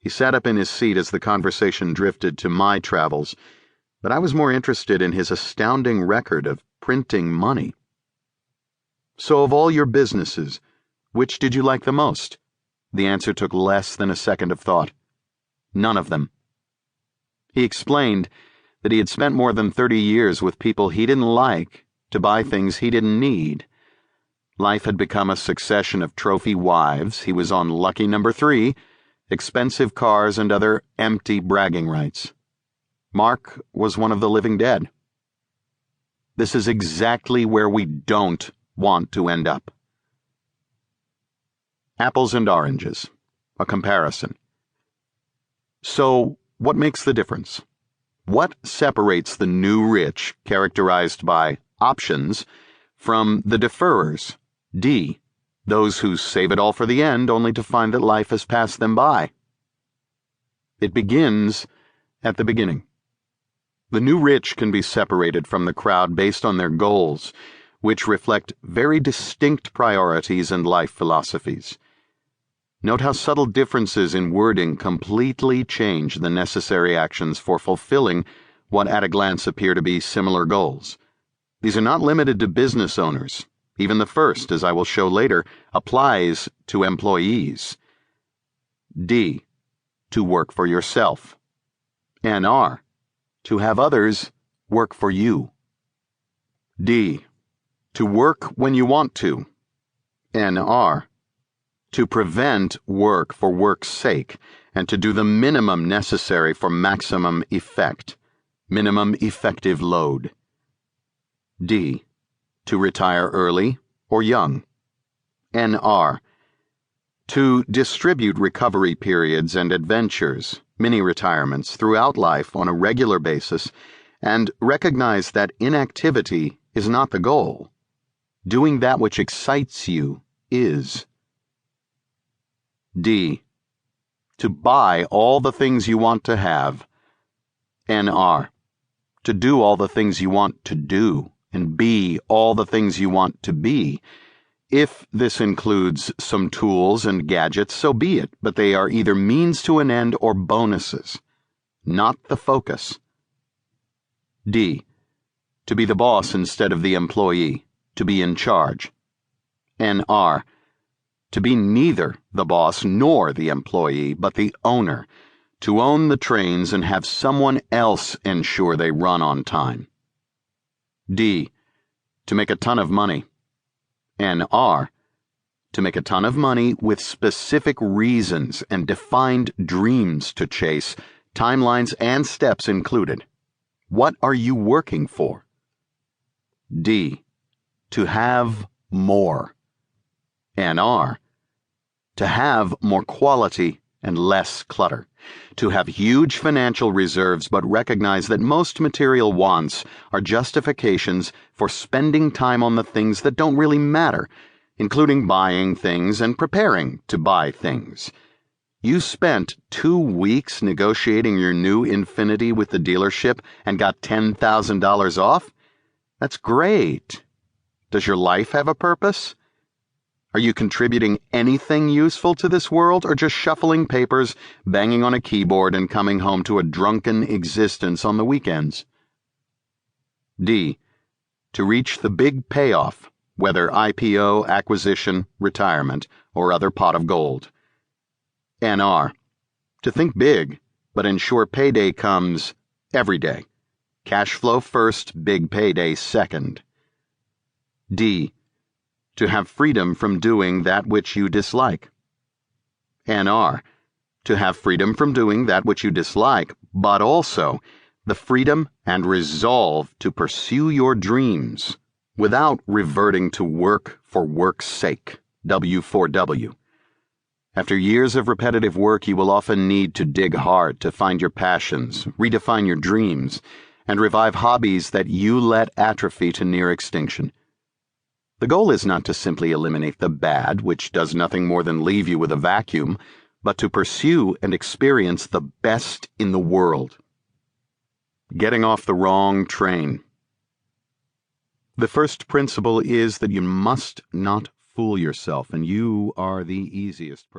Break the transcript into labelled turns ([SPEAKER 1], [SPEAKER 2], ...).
[SPEAKER 1] He sat up in his seat as the conversation drifted to my travels, but I was more interested in his astounding record of printing money. So of all your businesses, which did you like the most? The answer took less than a second of thought. None of them. He explained that he had spent more than 30 years with people he didn't like to buy things he didn't need. Life had become a succession of trophy wives. He was on lucky number 3, expensive cars and other empty bragging rights. Mark was one of the living dead. This is exactly where we don't want to end up. Apples and oranges. A comparison. So, what makes the difference? What separates the new rich, characterized by options, from the deferrers, D, those who save it all for the end only to find that life has passed them by? It begins at the beginning. The new rich can be separated from the crowd based on their goals, which reflect very distinct priorities and life philosophies. Note how subtle differences in wording completely change the necessary actions for fulfilling what at a glance appear to be similar goals. These are not limited to business owners. Even the first, as I will show later, applies to employees. D, to work for yourself. NR, to have others work for you. D, to work when you want to. NR, to prevent work for work's sake and to do the minimum necessary for maximum effect, minimum effective load. D, to retire early or young. NR, to distribute recovery periods and adventures, mini-retirements, throughout life on a regular basis and recognize that inactivity is not the goal. Doing that which excites you is. D, to buy all the things you want to have. NR, to do all the things you want to do and be all the things you want to be. If this includes some tools and gadgets, so be it, but they are either means to an end or bonuses, not the focus. D, to be the boss instead of the employee, to be in charge. NR, to be neither the boss nor the employee, but the owner, to own the trains and have someone else ensure they run on time. D, to make a ton of money. NR, to make a ton of money with specific reasons and defined dreams to chase, timelines and steps included. What are you working for? D, to have more. NR, to have more quality and less clutter, to have huge financial reserves but recognize that most material wants are justifications for spending time on the things that don't really matter, including buying things and preparing to buy things. You spent 2 weeks negotiating your new Infiniti with the dealership and got $10,000 off? That's great. Does your life have a purpose? Are you contributing anything useful to this world, or just shuffling papers, banging on a keyboard, and coming home to a drunken existence on the weekends? D, to reach the big payoff, whether IPO, acquisition, retirement, or other pot of gold. NR, to think big, but ensure payday comes every day. Cash flow first, big payday second. D, to have freedom from doing that which you dislike. NR, to have freedom from doing that which you dislike, but also the freedom and resolve to pursue your dreams without reverting to work for work's sake, W4W. After years of repetitive work, you will often need to dig hard to find your passions, redefine your dreams, and revive hobbies that you let atrophy to near extinction. The goal is not to simply eliminate the bad, which does nothing more than leave you with a vacuum, but to pursue and experience the best in the world. Getting off the wrong train. The first principle is that you must not fool yourself, and you are the easiest person.